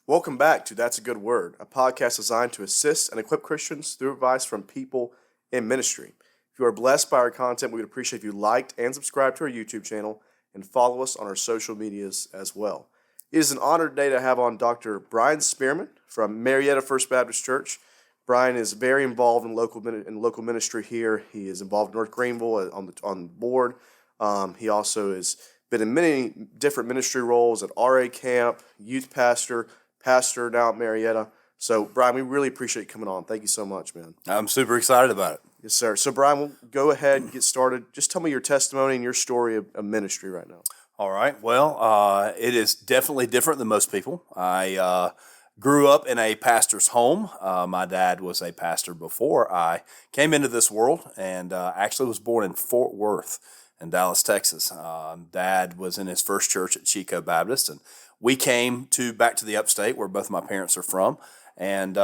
Welcome back to That's a Good Word, a podcast designed to assist and equip Christians through advice from people in ministry. If you are blessed by our content, we would appreciate if you liked and subscribed to our YouTube channel and follow us on our social medias as well. It is an honor today to have on Dr. Brian Spearman from Marietta First Baptist Church. Brian is very involved in local ministry here. He is involved in North Greenville on the board. He also has been in many different ministry roles at RA Camp, youth pastor now at Marietta. So, Brian, we really appreciate you coming on. Thank you so much, man. I'm super excited about it. Yes, sir. So, Brian, we'll go ahead and get started. Just tell me your testimony and your story of ministry right now. All right. Well, it is definitely different than most people. I grew up in a pastor's home. My dad was a pastor before I came into this world, and actually was born in Fort Worth in Dallas, Texas. Dad was in his first church at Chico Baptist, and we came back to the upstate where both my parents are from, and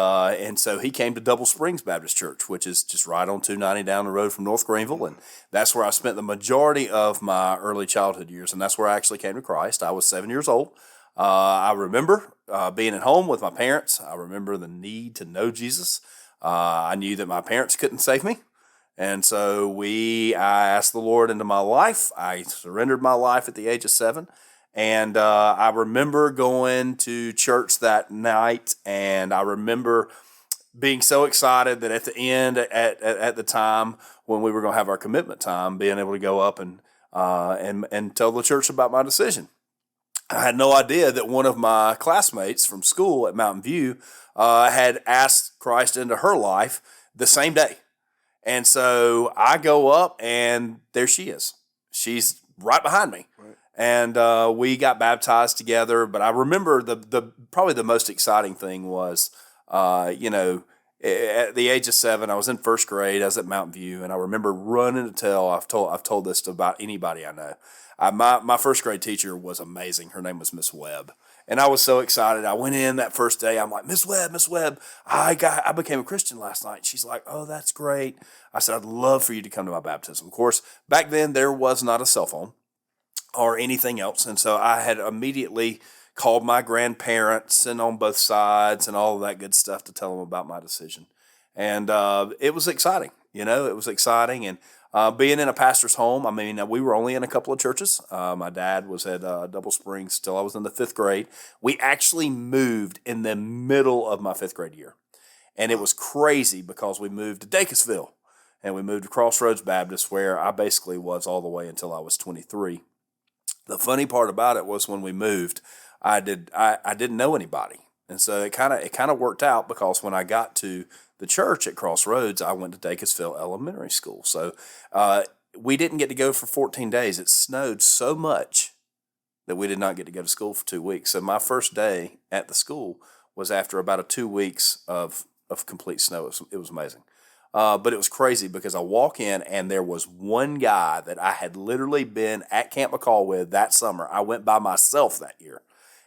so he came to Double Springs Baptist Church, which is just right on 290 down the road from North Greenville, and that's where I spent the majority of my early childhood years, and that's where I actually came to Christ. I was 7 years old. I remember being at home with my parents. I remember the need to know Jesus. I knew that my parents couldn't save me. And so I asked the Lord into my life. I surrendered my life at the age of 7. And I remember going to church that night, and I remember being so excited that at the end, at the time when we were going to have our commitment time, being able to go up and tell the church about my decision. I had no idea that one of my classmates from school at Mountain View had asked Christ into her life the same day. And so I go up, and there she is. She's right behind me. Right. And we got baptized together. But I remember probably the most exciting thing was, at the age of 7, I was in first grade. I was at Mountain View, and I remember running to tell. I've told this to about anybody I know. My first grade teacher was amazing. Her name was Miss Webb. And I was so excited. I went in that first day. I'm like, Miss Webb, I became a Christian last night. She's like, oh, that's great. I said, I'd love for you to come to my baptism. Of course, back then there was not a cell phone or anything else. And so I had immediately called my grandparents and on both sides and all of that good stuff to tell them about my decision. And it was exciting. It was exciting. And being in a pastor's home, I mean, we were only in a couple of churches. My dad was at Double Springs till I was in the 5th grade. We actually moved in the middle of my 5th grade year. And it was crazy because we moved to Dacusville, and we moved to Crossroads Baptist, where I basically was all the way until I was 23. The funny part about it was when we moved, I didn't know anybody. And so it kind of worked out, because when I got to the church at Crossroads, I went to Dacusville Elementary School. So we didn't get to go for 14 days. It snowed so much that we did not get to go to school for 2 weeks. So my first day at the school was after about 2 weeks of complete snow. It was amazing. But it was crazy, because I walk in, and there was one guy that I had literally been at Camp McCall with that summer. I went by myself that year.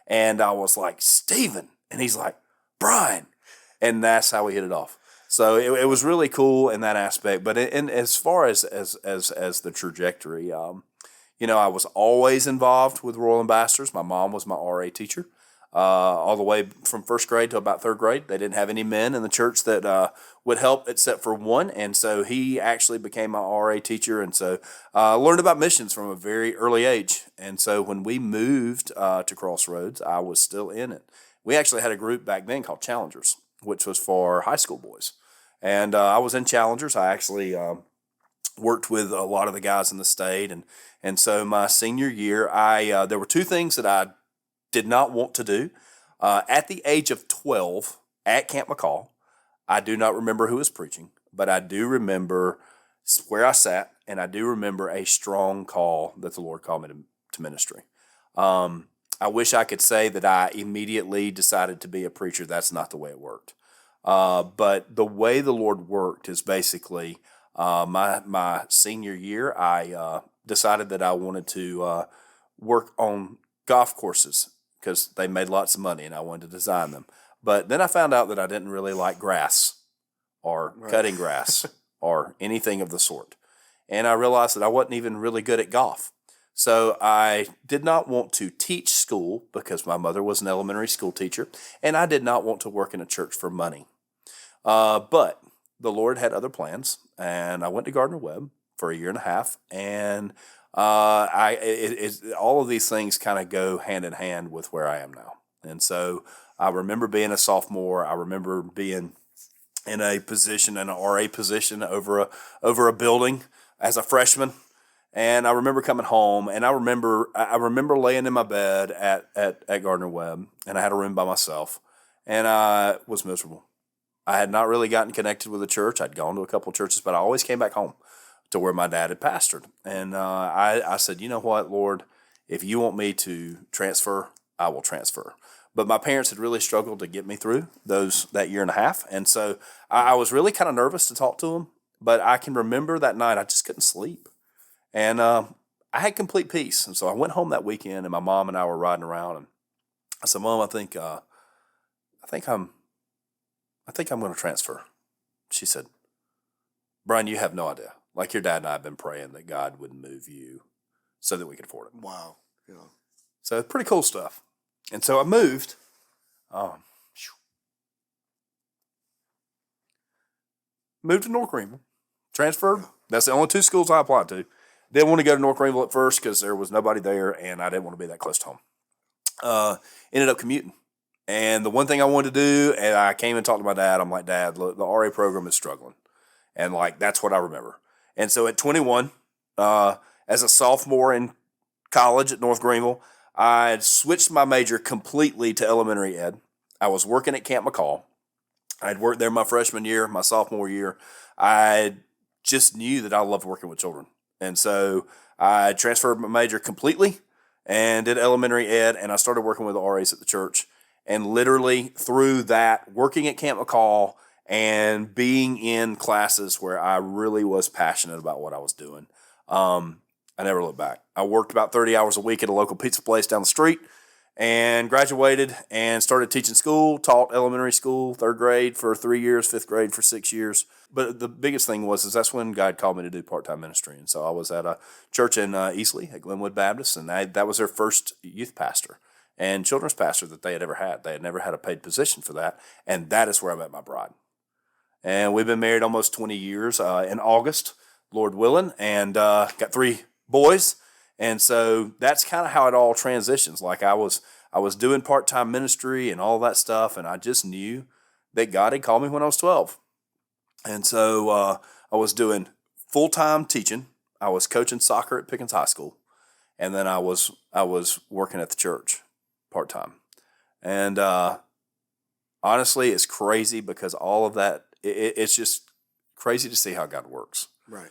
And I was like, Stephen. And he's like, Brian. And that's how we hit it off. So it was really cool in that aspect. But as far as the trajectory, I was always involved with Royal Ambassadors. My mom was my RA teacher all the way from first grade to about 3rd grade. They didn't have any men in the church that would help except for one. And so he actually became my RA teacher. And so I learned about missions from a very early age. And so when we moved to Crossroads, I was still in it. We actually had a group back then called Challengers, which was for high school boys. And I was in Challengers. I actually worked with a lot of the guys in the state. And so my senior year, there were 2 things that I did not want to do. At the age of 12 at Camp McCall, I do not remember who was preaching, but I do remember where I sat, and I do remember a strong call that the Lord called me to ministry. I wish I could say that I immediately decided to be a preacher. That's not the way it worked. But the way the Lord worked is basically my senior year, I decided that I wanted to work on golf courses, because they made lots of money and I wanted to design them. But then I found out that I didn't really like grass or cutting grass or anything of the sort. And I realized that I wasn't even really good at golf. So I did not want to teach school because my mother was an elementary school teacher, and I did not want to work in a church for money. But the Lord had other plans, and I went to Gardner-Webb for a year and a half, and all of these things kind of go hand in hand with where I am now. And so I remember being a sophomore. I remember being in a position, an RA position over a building as a freshman. And I remember coming home, and I remember laying in my bed at Gardner-Webb, and I had a room by myself, and I was miserable. I had not really gotten connected with the church. I'd gone to a couple of churches, but I always came back home to where my dad had pastored. And I said, you know what, Lord, if you want me to transfer, I will transfer. But my parents had really struggled to get me through that year and a half. And so I was really kind of nervous to talk to them. But I can remember that night I just couldn't sleep. And I had complete peace. And so I went home that weekend, and my mom and I were riding around. And I said, Mom, I think I'm going to transfer. She said, Brian, you have no idea. Like your dad and I have been praying that God would move you so that we could afford it. Wow. Yeah. So it's pretty cool stuff. And so I moved. Moved to North Greenville. Transferred. That's the only two schools I applied to. Didn't want to go to North Greenville at first because there was nobody there, and I didn't want to be that close to home. Ended up commuting. And the one thing I wanted to do, and I came and talked to my dad, I'm like, Dad, look, the RA program is struggling. And like, that's what I remember. And so at 21, as a sophomore in college at North Greenville, I had switched my major completely to elementary ed. I was working at Camp McCall. I had worked there my freshman year, my sophomore year. I just knew that I loved working with children. And so I transferred my major completely and did elementary ed, and I started working with the RAs at the church. And literally through that, working at Camp McCall and being in classes where I really was passionate about what I was doing, I never looked back. I worked about 30 hours a week at a local pizza place down the street and graduated and started teaching school, taught elementary school, 3rd grade for 3 years, 5th grade for 6 years. But the biggest thing was that's when God called me to do part-time ministry. And so I was at a church in Easley at Glenwood Baptist, and that was their first youth pastor and children's pastor that they had ever had. They had never had a paid position for that, and that is where I met my bride. And we've been married almost 20 years in August, Lord willing, and got 3 boys. And so that's kind of how it all transitions. Like I was doing part-time ministry and all that stuff, and I just knew that God had called me when I was 12. And so I was doing full-time teaching. I was coaching soccer at Pickens High School, and then I was working at the church part-time. And honestly, it's crazy because all of that, it's just crazy to see how God works. Right.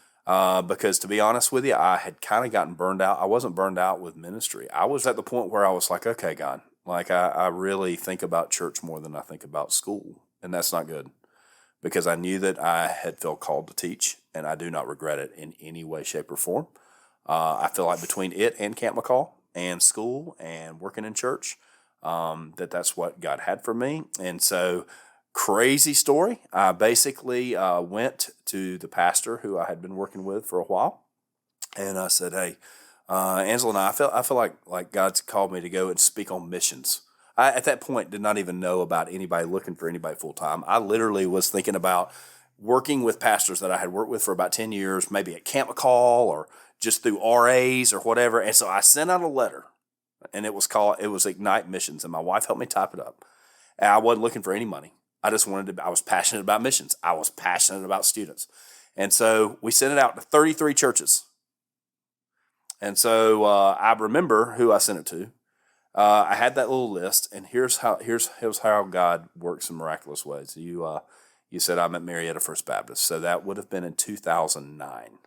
Because to be honest with you, I had kind of gotten burned out. I wasn't burned out with ministry. I was at the point where I was like, okay, God, like I really think about church more than I think about school. And that's not good because I knew that I had felt called to teach, and I do not regret it in any way, shape, or form. I feel like between it and Camp McCall and school and working in church, that's what God had for me. And so crazy story. I basically went to the pastor who I had been working with for a while, and I said, "Hey, Angela and I feel like God's called me to go and speak on missions." I, at that point, did not even know about anybody looking for anybody full time. I literally was thinking about working with pastors that I had worked with for about 10 years, maybe at Camp McCall or just through RAs or whatever. And so I sent out a letter, and it was Ignite Missions, and my wife helped me type it up. And I wasn't looking for any money. I was passionate about missions. I was passionate about students. And so we sent it out to 33 churches. And so I remember who I sent it to. I had that little list, and here's how God works in miraculous ways. You said I'm at Marietta First Baptist, so that would have been in 2009.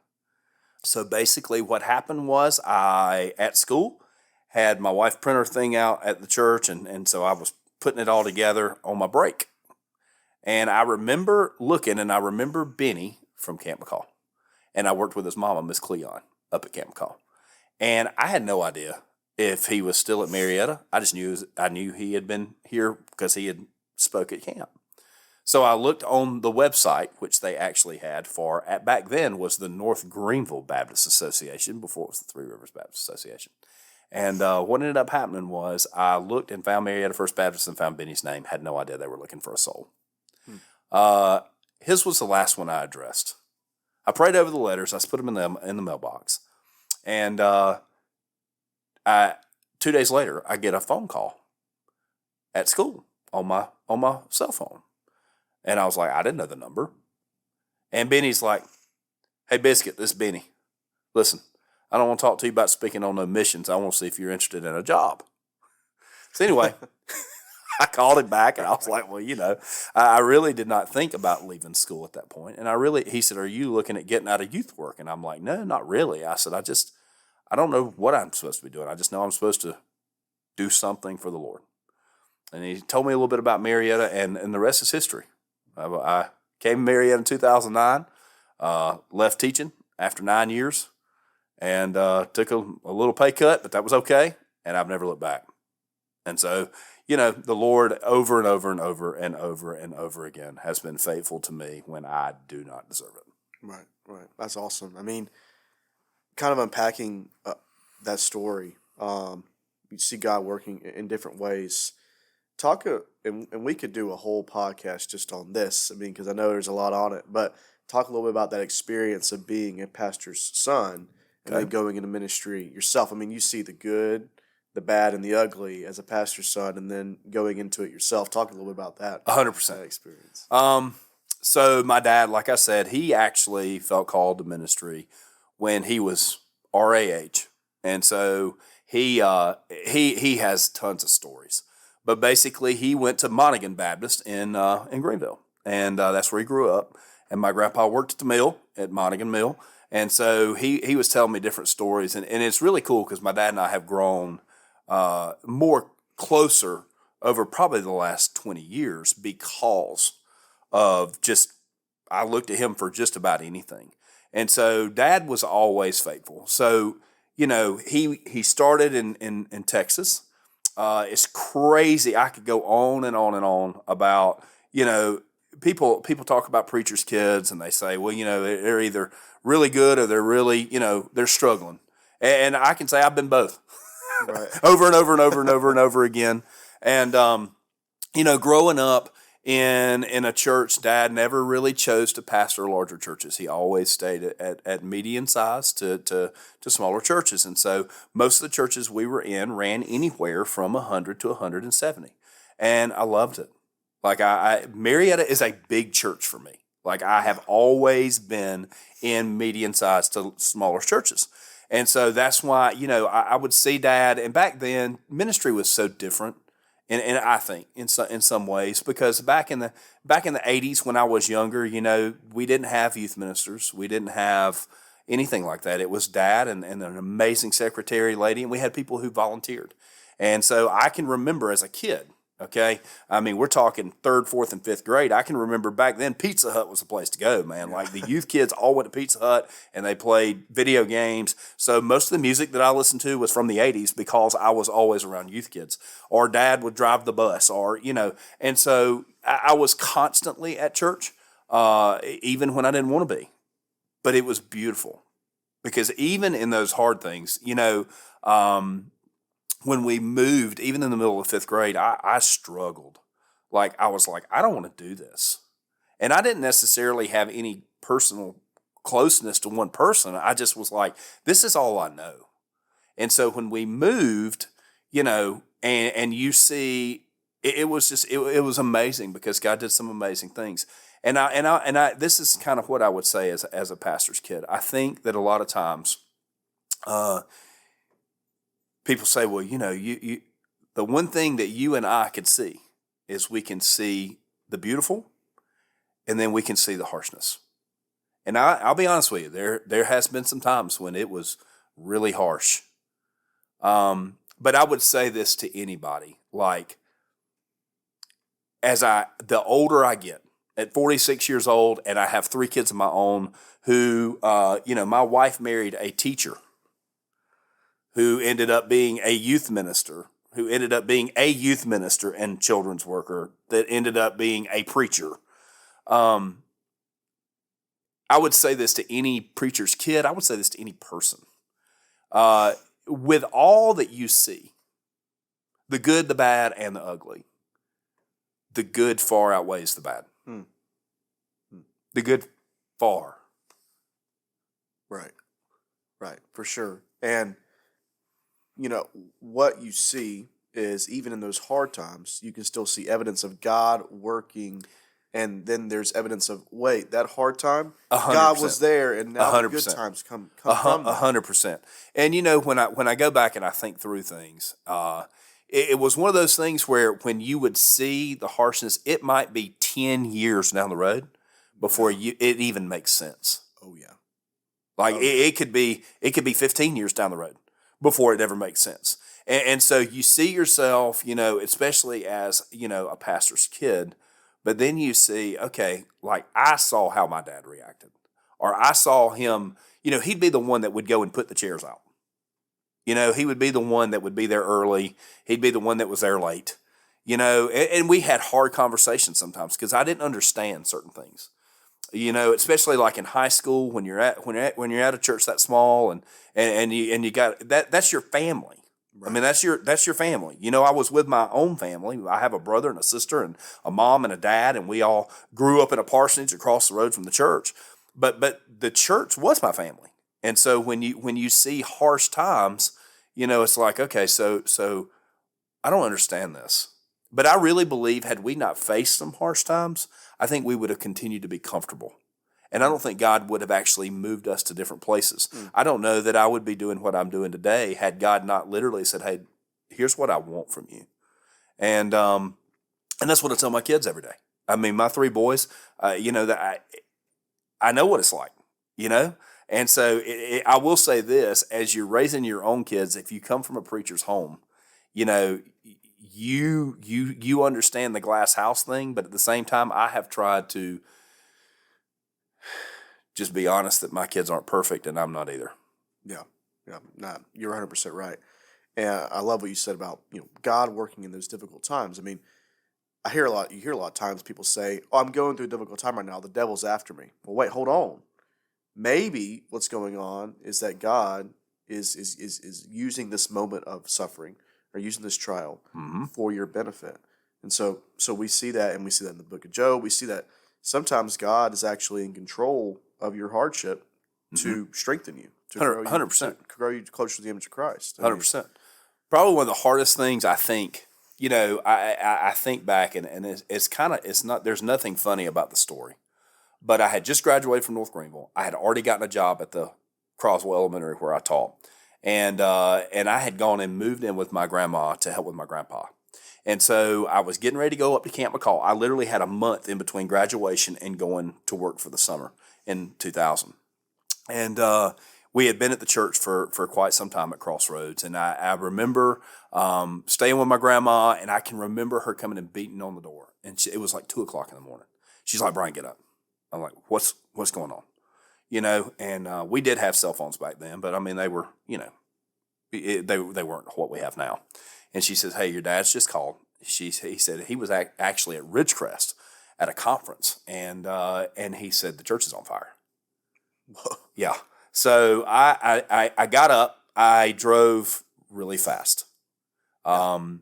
So basically what happened was I, at school, had my wife print her thing out at the church, and so I was putting it all together on my break. And I remember looking, and I remember Benny from Camp McCall. And I worked with his mama, Miss Cleon, up at Camp McCall. And I had no idea if he was still at Marietta. I just knew he had been here because he had spoke at camp. So I looked on the website, which they actually had back then was the North Greenville Baptist Association, before it was the Three Rivers Baptist Association. And what ended up happening was I looked and found Marietta First Baptist and found Benny's name. Had no idea they were looking for a soul. His was the last one I addressed. I prayed over the letters. I put them in the mailbox. And 2 days later, I get a phone call at school on my cell phone. And I was like, I didn't know the number. And Benny's like, hey, Biscuit, this is Benny. Listen, I don't want to talk to you about speaking on no missions. I want to see if you're interested in a job. So anyway, I called him back and I was like, well, I really did not think about leaving school at that point. And he said, are you looking at getting out of youth work? And I'm like, no, not really. I said, I don't know what I'm supposed to be doing. I just know I'm supposed to do something for the Lord. And he told me a little bit about Marietta, and the rest is history. I came to Marietta in 2009, left teaching after 9 years, and took a little pay cut, but that was okay, and I've never looked back. And so, the Lord over and over and over and over and over again has been faithful to me when I do not deserve it. Right. That's awesome. I mean, kind of unpacking that story, you see God working in different ways. And we could do a whole podcast just on this. I mean, because I know there's a lot on it, but talk a little bit about that experience of being a pastor's son and then going into ministry yourself. I mean, you see the good, the bad, and the ugly as a pastor's son, and then going into it yourself. Talk a little bit about that. 100%. That experience. So my dad, like I said, he actually felt called to ministry when he was our age, and so he has tons of stories. But basically, he went to Monaghan Baptist in Greenville, and that's where he grew up. And my grandpa worked at the mill, at Monaghan Mill, and so he was telling me different stories. And it's really cool because my dad and I have grown more closer over probably the last 20 years because of I looked at him for just about anything. And so Dad was always faithful. So, he started in Texas. It's crazy. I could go on and on and on about, people talk about preachers' kids and they say, well, they're either really good or they're really, they're struggling. And I can say I've been both. Right. Over and over and over and over and over again. And, growing up in a church, Dad never really chose to pastor larger churches. He always stayed at median size to smaller churches. And so most of the churches we were in ran anywhere from 100 to 170. And I loved it. Like Marietta is a big church for me. Like I have always been in median size to smaller churches. And so that's why, I would see Dad, and back then ministry was so different. And I think in some ways, because back in the 80s when I was younger, we didn't have youth ministers. We didn't have anything like that. It was Dad and an amazing secretary lady, and we had people who volunteered. And so I can remember as a kid, okay? I mean, we're talking 3rd, 4th, and 5th grade. I can remember back then Pizza Hut was the place to go, man. Like the youth kids all went to Pizza Hut and they played video games. So most of the music that I listened to was from the 80s because I was always around youth kids. Or Dad would drive the bus or, And so I was constantly at church, even when I didn't want to be. But it was beautiful because even in those hard things, when we moved, even in the middle of 5th grade, I struggled. Like, I was like, I don't want to do this. And I didn't necessarily have any personal closeness to one person. I just was like, this is all I know. And so when we moved, and you see, it was amazing because God did some amazing things. And I this is kind of what I would say as a pastor's kid. I think that a lot of times, people say, well, you the one thing that you and I can see is we can see the beautiful, and then we can see the harshness. And I'll be honest with you, there has been some times when it was really harsh. But I would say this to anybody, like, the older I get, at 46 years old, and I have 3 kids of my own who, my wife married a teacher who ended up being a youth minister, who ended up being a youth minister and children's worker that ended up being a preacher. I would say this to any preacher's kid. I would say this to any person. With all that you see, the good, the bad, and the ugly, the good far outweighs the bad. The good far. Right, for sure. And, what you see is even in those hard times, you can still see evidence of God working. And then there's evidence of, wait, that hard time, 100%. God was there, and now 100%. the good times come from that. 100%. And when I go back and I think through things, it was one of those things where when you would see the harshness, it might be 10 years down the road before it even makes sense. Oh yeah, it could be 15 years down the road before it ever makes sense. And so you see yourself, especially as a pastor's kid. But then you see, okay, like I saw how my dad reacted. Or I saw him, he'd be the one that would go and put the chairs out. He would be the one that would be there early. He'd be the one that was there late. And we had hard conversations sometimes because I didn't understand certain things. Especially like in high school when you're at a church that small and you got that's your family. Right. I mean, that's your family. I was with my own family. I have a brother and a sister and a mom and a dad, and we all grew up in a parsonage across the road from the church. But the church was my family. And so when you see harsh times, it's like, okay, so I don't understand this. But I really believe had we not faced some harsh times, I think we would have continued to be comfortable. And I don't think God would have actually moved us to different places. I don't know that I would be doing what I'm doing today had God not literally said, hey, here's what I want from you. And that's what I tell my kids every day. I mean, my 3 boys, that I know what it's like, And so I will say this, as you're raising your own kids, if you come from a preacher's home, you understand the glass house thing, but at the same time, I have tried to just be honest that my kids aren't perfect, and I'm not either. Yeah, you're 100% right. And I love what you said about God working in those difficult times. I mean, you hear a lot of times people say, "Oh, I'm going through a difficult time right now. The devil's after me." Well, wait, hold on. Maybe what's going on is that God is using this moment of suffering or using this trial for your benefit. And so we see that, and we see that in the book of Job. We see that sometimes God is actually in control of your hardship to strengthen you, to 100%. to grow you closer to the image of Christ. 100%. Probably one of the hardest things I think, I think back and it's not, there's nothing funny about the story, but I had just graduated from North Greenville. I had already gotten a job at the Croswell Elementary where I taught. And I had gone and moved in with my grandma to help with my grandpa. And so I was getting ready to go up to Camp McCall. I literally had a month in between graduation and going to work for the summer in 2000. And we had been at the church for quite some time at Crossroads. And I remember staying with my grandma, and I can remember her coming and beating on the door. And it was like 2 o'clock in the morning. She's like, "Brian, get up." I'm like, what's going on? And we did have cell phones back then, but I mean, they were, they weren't what we have now. And she says, "Hey, your dad's just called." He said he was actually at Ridgecrest at a conference, and he said the church is on fire. Whoa. Yeah. So I got up. I drove really fast, and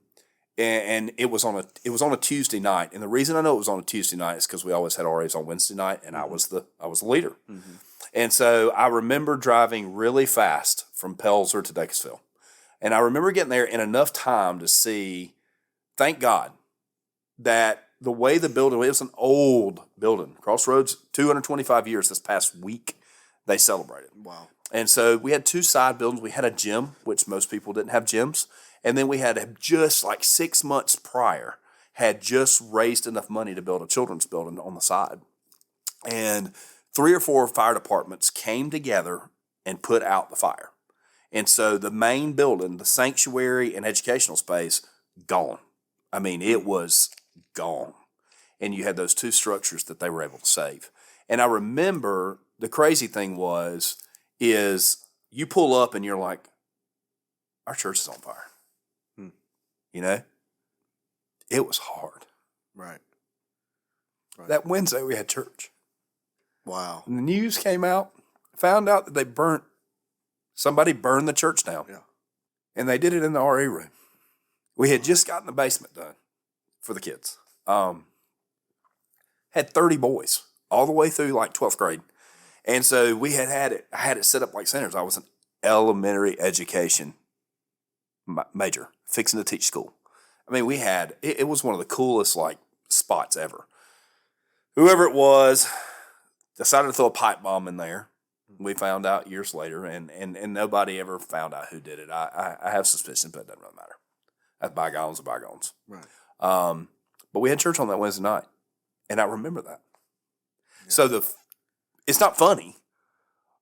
it was on a Tuesday night. And the reason I know it was on a Tuesday night is because we always had RAs on Wednesday night, and I was the leader. Mm-hmm. And so I remember driving really fast from Pelzer to Dacusville. And I remember getting there in enough time to see, thank God, that the way the building, it was an old building. Crossroads, 225 years this past week, they celebrated. Wow. And so we had 2 side buildings. We had a gym, which most people didn't have gyms. And then we had just like 6 months prior, had just raised enough money to build a children's building on the side. And 3 or 4 fire departments came together and put out the fire. And so the main building, the sanctuary and educational space, gone. I mean, it was gone. And you had those 2 structures that they were able to save. And I remember the crazy thing is you pull up and you're like, our church is on fire. It was hard. Right. Right. That Wednesday we had church. Wow. And the news came out, found out that somebody burned the church down. Yeah. And they did it in the RA room. We had just gotten the basement done for the kids. Had 30 boys all the way through like 12th grade. And so I had it set up like centers. I was an elementary education major, fixing to teach school. I mean, it was one of the coolest like spots ever. Whoever it was decided to throw a pipe bomb in there. We found out years later, and nobody ever found out who did it. I have suspicions, but it doesn't really matter. That's bygones are bygones. Right. But we had church on that Wednesday night, and I remember that. Yeah. So it's not funny,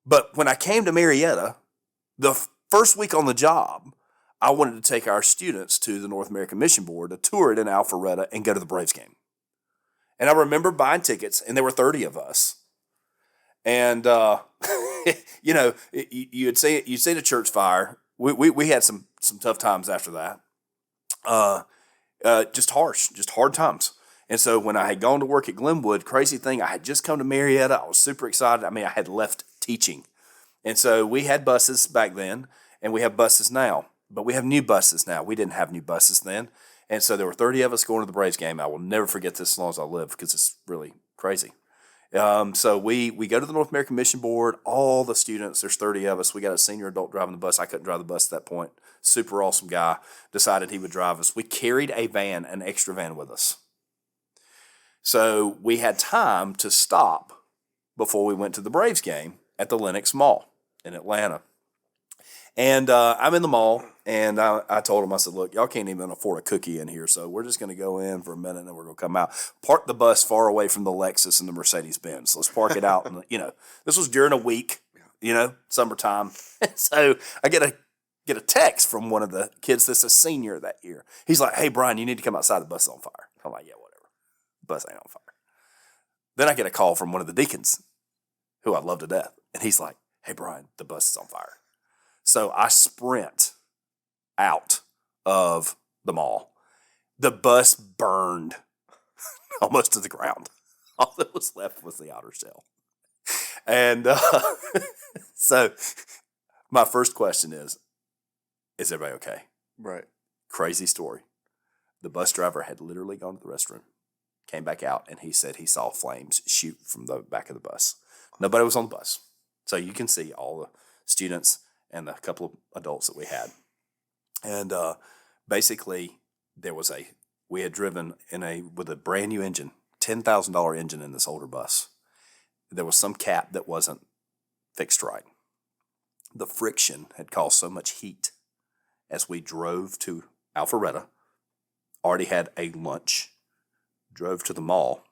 but when I came to Marietta, the first week on the job, I wanted to take our students to the North American Mission Board to tour it in Alpharetta and go to the Braves game. And I remember buying tickets, and there were 30 of us. And, you'd see the church fire. We had some tough times after that. Just hard times. And so when I had gone to work at Glenwood, crazy thing, I had just come to Marietta. I was super excited. I mean, I had left teaching. And so we had buses back then, and we have buses now. But we have new buses now. We didn't have new buses then. And so there were 30 of us going to the Braves game. I will never forget this as long as I live because it's really crazy. So we go to the North American Mission Board, all the students, there's 30 of us. We got a senior adult driving the bus. I couldn't drive the bus at that point. Super awesome guy, decided he would drive us. We carried an extra van with us. So we had time to stop before we went to the Braves game at the Lenox Mall in Atlanta. And I'm in the mall, and I told him, I said, look, y'all can't even afford a cookie in here, so we're just going to go in for a minute, and then we're going to come out. Park the bus far away from the Lexus and the Mercedes-Benz. Let's park it out. And, this was during a week, summertime. So I get a text from one of the kids that's a senior that year. He's like, hey, Brian, you need to come outside. The bus is on fire. I'm like, yeah, whatever. The bus ain't on fire. Then I get a call from one of the deacons, who I love to death, and he's like, hey, Brian, the bus is on fire. So I sprint out of the mall. The bus burned almost to the ground. All that was left was the outer shell. And so my first question is everybody okay? Right. Crazy story. The bus driver had literally gone to the restroom, came back out, and he said he saw flames shoot from the back of the bus. Nobody was on the bus. So you can see all the students and a couple of adults that we had. And basically, we had driven with a brand new engine, $10,000 engine in this older bus. There was some cap that wasn't fixed right. The friction had caused so much heat as we drove to Alpharetta, already had a lunch, drove to the mall,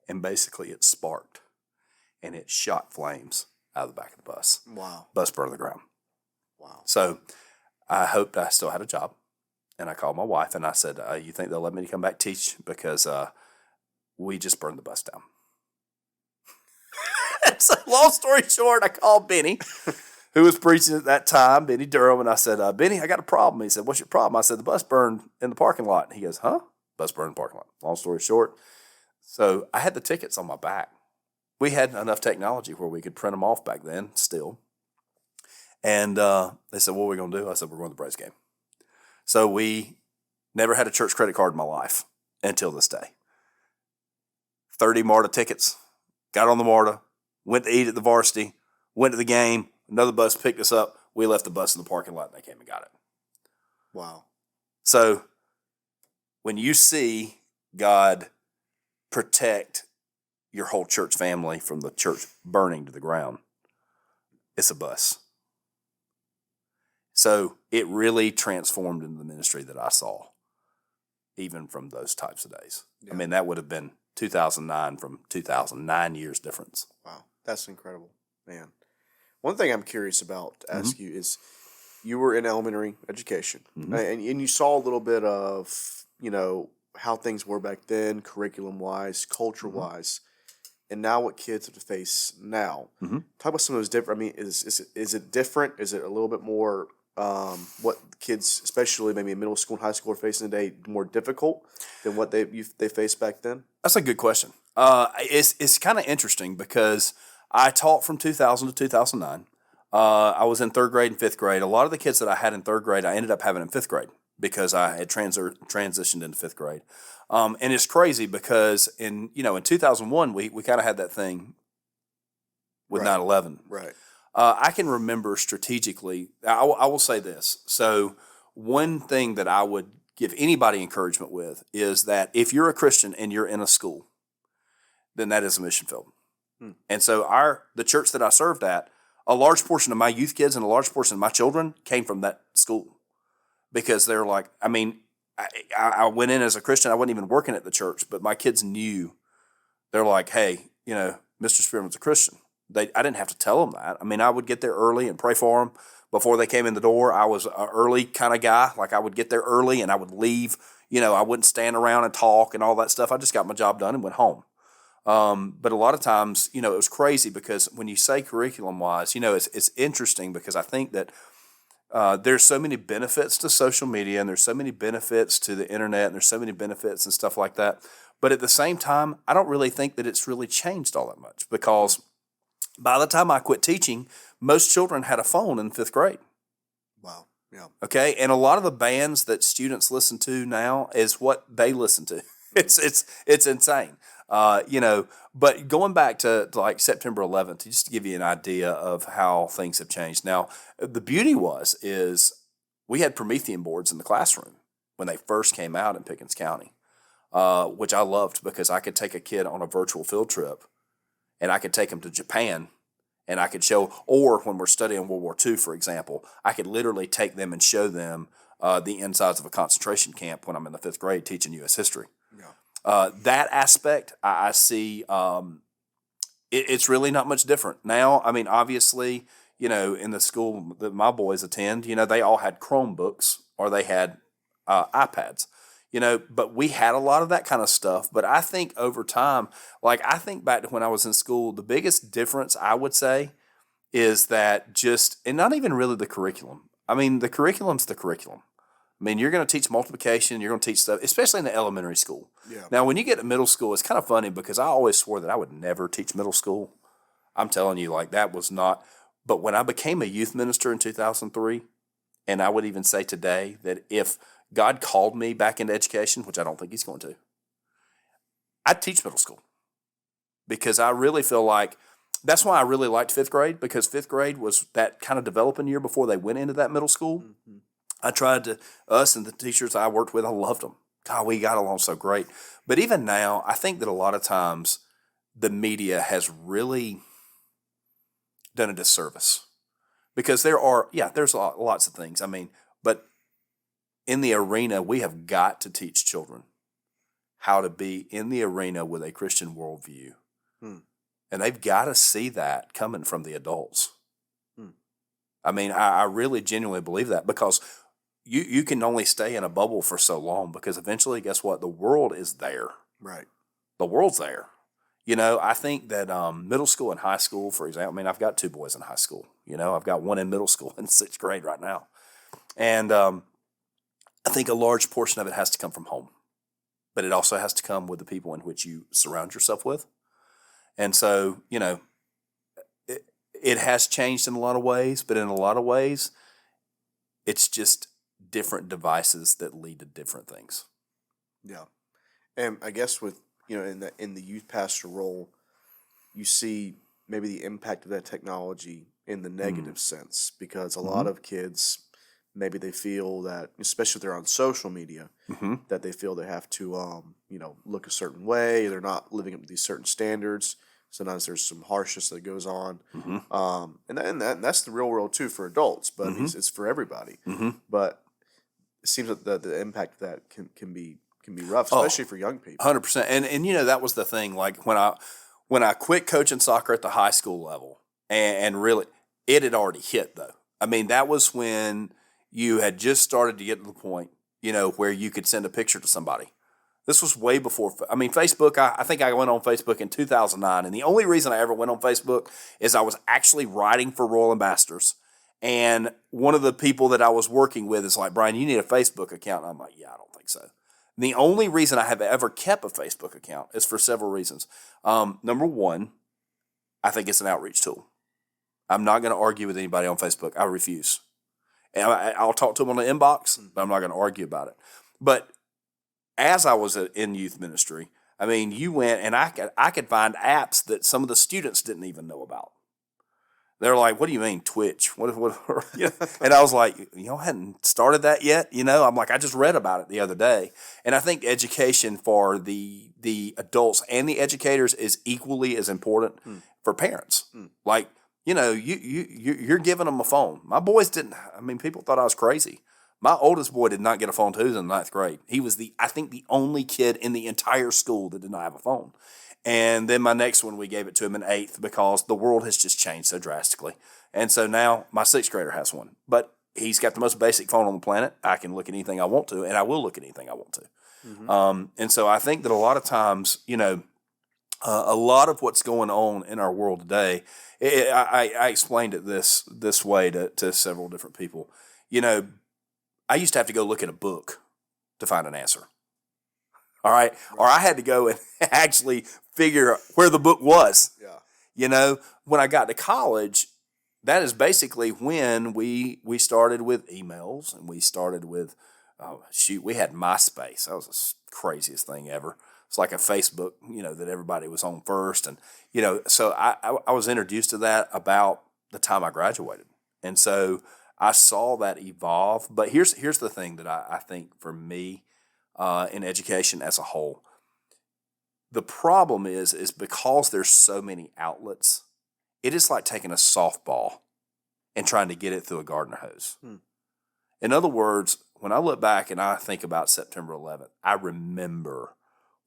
and basically it sparked, and it shot flames out of the back of the bus. Wow. Bus burned to the ground. Wow. So I hoped I still had a job. And I called my wife and I said, you think they'll let me come back teach? Because we just burned the bus down. So long story short, I called Benny, who was preaching at that time, Benny Durham. And I said, Benny, I got a problem. He said, what's your problem? I said, the bus burned in the parking lot. And he goes, huh? Bus burned in the parking lot. Long story short. So I had the tickets on my back. We had enough technology where we could print them off back then still. And they said, what are we going to do? I said, we're going to the Braves game. So we never had a church credit card in my life until this day. 30 MARTA tickets, got on the MARTA, went to eat at the varsity, went to the game, another bus picked us up. We left the bus in the parking lot and they came and got it. Wow. So when you see God protect your whole church family from the church burning to the ground, it's a bus. So it really transformed into the ministry that I saw, even from those types of days. Yeah. I mean, that would have been 2009 from 2009 years difference. Wow, that's incredible, man. One thing I'm curious about to ask you is, you were in elementary education, and you saw a little bit of, how things were back then, curriculum-wise, culture-wise, and now what kids have to face now. Talk about some of those different. I mean, is it different? Is it a little bit more what kids, especially maybe in middle school and high school, are facing today, more difficult than what they faced back then? That's a good question. It's kind of interesting because I taught from 2000 to 2009. I was in third grade and fifth grade. A lot of the kids that I had in third grade, I ended up having in fifth grade because I had transitioned into fifth grade. And it's crazy because in 2001, we kind of had that thing with 9/11. Right. I can remember strategically, I will say this. So one thing that I would give anybody encouragement with is that if you're a Christian and you're in a school, then that is a mission field. And so the church that I served at, a large portion of my youth kids and a large portion of my children came from that school because they're like, I went in as a Christian. I wasn't even working at the church, but my kids knew. They're like, hey, Mr. Spearman's a Christian. I didn't have to tell them that. I would get there early and pray for them before they came in the door. I was an early kind of guy. Like I would get there early and I would leave. I wouldn't stand around and talk and all that stuff. I just got my job done and went home. But a lot of times, it was crazy because when you say curriculum-wise, it's interesting because I think that there's so many benefits to social media and there's so many benefits to the internet and there's so many benefits and stuff like that. But at the same time, I don't really think that it's really changed all that much because by the time I quit teaching, most children had a phone in fifth grade. Wow. Yeah. Okay. And a lot of the bands that students listen to now is what they listen to. It's insane. But going back to like September 11th, just to give you an idea of how things have changed. Now, the beauty is we had Promethean boards in the classroom when they first came out in Pickens County, which I loved because I could take a kid on a virtual field trip and I could take them to Japan and I could show, or when we're studying World War II, for example, I could literally take them and show them the insides of a concentration camp when I'm in the fifth grade teaching U.S. history. Yeah. That aspect, I see, it's really not much different. Now, obviously, in the school that my boys attend, they all had Chromebooks or they had iPads, but we had a lot of that kind of stuff. But I think over time, like I think back to when I was in school, the biggest difference I would say is that and not even really the curriculum. The curriculum's the curriculum. You're going to teach multiplication, you're going to teach stuff, especially in the elementary school. Yeah. Now, when you get to middle school, it's kind of funny because I always swore that I would never teach middle school. I'm telling you, like that was not. But when I became a youth minister in 2003, and I would even say today that if God called me back into education, which I don't think he's going to, I'd teach middle school. Because I really feel like, that's why I really liked fifth grade, because fifth grade was that kind of developing year before they went into that middle school. Mm-hmm. I tried to, us and the teachers I worked with, I loved them. God, we got along so great. But even now, I think that a lot of times the media has really done a disservice. Because there's lots of things. But in the arena, we have got to teach children how to be in the arena with a Christian worldview. And they've got to see that coming from the adults. I really genuinely believe that because you can only stay in a bubble for so long because eventually, guess what? The world is there. Right. The world's there. I think that middle school and high school, for example, I've got two boys in high school. I've got one in middle school in sixth grade right now. And I think a large portion of it has to come from home. But it also has to come with the people in which you surround yourself with. And so, it has changed in a lot of ways, but in a lot of ways, it's just different devices that lead to different things. Yeah. And I guess with, in the youth pastor role, you see maybe the impact of that technology in the negative sense, because a lot of kids, maybe they feel that, especially if they're on social media, that they feel they have to, look a certain way. They're not living up to these certain standards. Sometimes there's some harshness that goes on. And that's the real world too for adults, but it's for everybody. But it seems that the impact of that can be rough, especially for young people. 100%. And that was the thing. Like when I quit coaching soccer at the high school level, and really it had already hit though. That was when you had just started to get to the point, where you could send a picture to somebody. This was way before. Facebook, I think I went on Facebook in 2009. And the only reason I ever went on Facebook is I was actually writing for Royal Ambassadors. And one of the people that I was working with is like, Brian, you need a Facebook account. And I'm like, yeah, I don't think so. The only reason I have ever kept a Facebook account is for several reasons. Number one, I think it's an outreach tool. I'm not going to argue with anybody on Facebook. I refuse. And I'll talk to them on the inbox, but I'm not going to argue about it. But as I was in youth ministry, I mean, you went and I could find apps that some of the students didn't even know about. They're like, "What do you mean Twitch? What?" You know? And I was like, "You hadn't started that yet?" You know, I'm like, I just read about it the other day, and I think education for the adults and the educators is equally as important for parents. Like, you know, you're giving them a phone. My boys didn't. I mean, people thought I was crazy. My oldest boy did not get a phone until he was in the 9th grade. He was I think the only kid in the entire school that did not have a phone. And then my next one, we gave it to him in 8th because the world has just changed so drastically. And so now my 6th grader has one. But he's got the most basic phone on the planet. I can look at anything I want to, and I will look at anything I want to. And so I think that a lot of times, you know, a lot of what's going on in our world today, I explained it this way to several different people. You know, I used to have to go look at a book to find an answer. All right. Or I had to go and actually figure where the book was. Yeah. You know, when I got to college, that is basically when we started with emails, and we started with, we had MySpace. That was the craziest thing ever. It's like a Facebook, you know, that everybody was on first. And, you know, so I was introduced to that about the time I graduated. And so I saw that evolve. But here's the thing that I think for me, in education as a whole, the problem is because there's so many outlets, it is like taking a softball and trying to get it through a garden hose. In other words, when I look back and I think about September 11th, I remember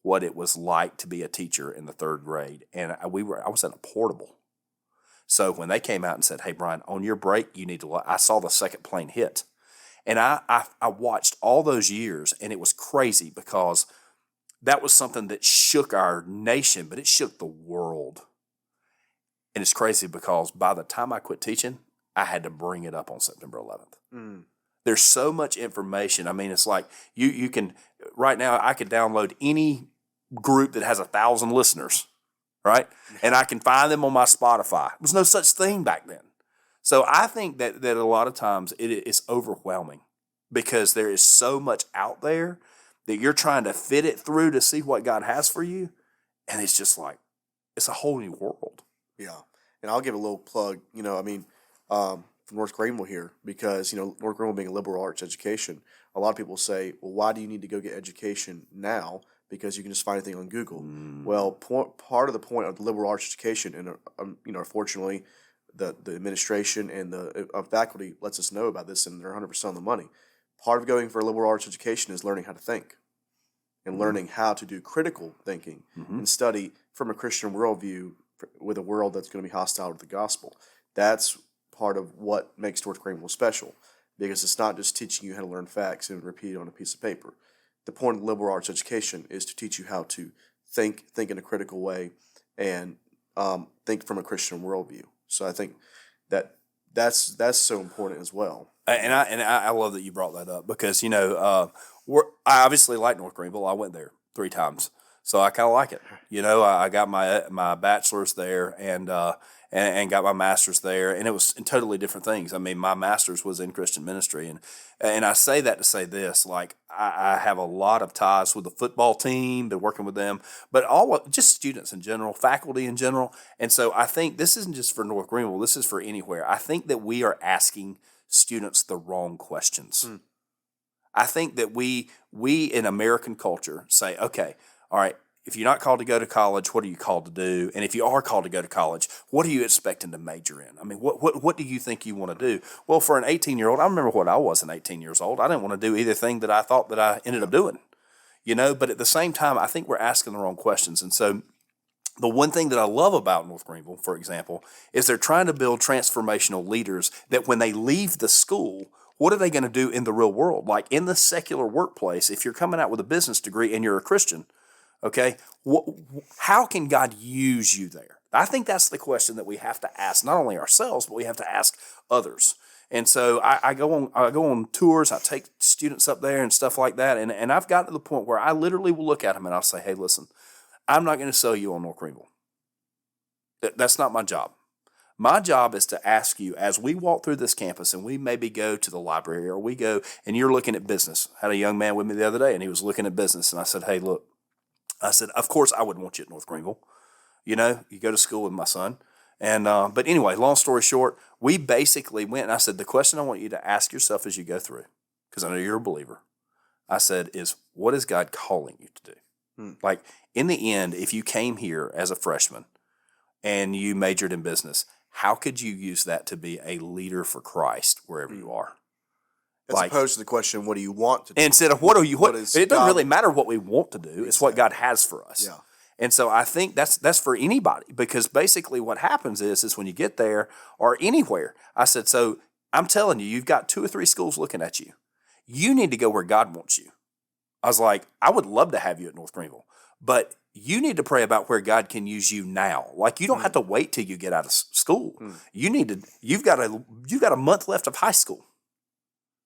what it was like to be a teacher in the 3rd grade, and I was at a portable. So when they came out and said, "Hey, Brian, on your break, you need to," I saw the second plane hit. And I watched all those years, and it was crazy because that was something that shook our nation, but it shook the world. And it's crazy because by the time I quit teaching, I had to bring it up on September 11th. There's so much information. I mean, it's like you can, right now, I could download any group that has 1,000 listeners, right? And I can find them on my Spotify. There was no such thing back then. So I think that a lot of times it's overwhelming because there is so much out there that you're trying to fit it through to see what God has for you. And it's just like, it's a whole new world. Yeah. And I'll give a little plug, you know, I mean, from North Greenville here, because, you know, North Greenville being a liberal arts education, a lot of people say, well, why do you need to go get education now? Because you can just find anything on Google. Well, part of the point of the liberal arts education, and, you know, unfortunately, the administration and the faculty lets us know about this, and they're 100% on the money. Part of going for a liberal arts education is learning how to think and learning how to do critical thinking and study from a Christian worldview with a world that's going to be hostile to the gospel. That's part of what makes North Greenville special, because it's not just teaching you how to learn facts and repeat it on a piece of paper. The point of liberal arts education is to teach you how to think in a critical way, and think from a Christian worldview. So I think that's so important as well. And I love that you brought that up because, you know, I obviously like North Greenville. I went there 3 times, so I kind of like it. You know, I got my bachelor's there and got my master's there, and it was in totally different things. I mean, my master's was in Christian ministry, and I say that to say this: like I have a lot of ties with the football team, been working with them, but just students in general, faculty in general, and so I think this isn't just for North Greenville. This is for anywhere. I think that we are asking students the wrong questions. I think that we in American culture say, okay, all right, if you're not called to go to college, what are you called to do? And if you are called to go to college, what are you expecting to major in? I mean, what do you think you want to do? Well, for an 18-year-old, I remember what I was at 18 years old. I didn't want to do either thing that I thought that I ended up doing, you know, but at the same time, I think we're asking the wrong questions. And so the one thing that I love about North Greenville, for example, is they're trying to build transformational leaders that when they leave the school, what are they going to do in the real world? Like in the secular workplace, if you're coming out with a business degree and you're a Christian, okay, how can God use you there? I think that's the question that we have to ask, not only ourselves, but we have to ask others. And so I go on tours. I take students up there and stuff like that. And I've gotten to the point where I literally will look at them and I'll say, hey, listen, I'm not going to sell you on North Greenville. That's not my job. My job is to ask you, as we walk through this campus and we maybe go to the library or we go and you're looking at business. I had a young man with me the other day and he was looking at business. And I said, hey, look, of course I wouldn't want you at North Greenville. You go to school with my son. And but anyway, long story short, we basically went and I said, the question I want you to ask yourself as you go through, because I know you're a believer, I said, is what is God calling you to do? Like in the end, if you came here as a freshman and you majored in business, how could you use that to be a leader for Christ wherever you are? As opposed to the question, what do you want to do? Instead of what it doesn't God? really matter what we want to do. Exactly. It's what God has for us. Yeah. And so I think that's for anybody, because basically what happens is when you get there or anywhere, I said, so I'm telling you, you've got 2 or 3 schools looking at you. You need to go where God wants you. I was like, I would love to have you at North Greenville, but you need to pray about where God can use you now. Like you don't have to wait till you get out of school. You've got a month left of high school.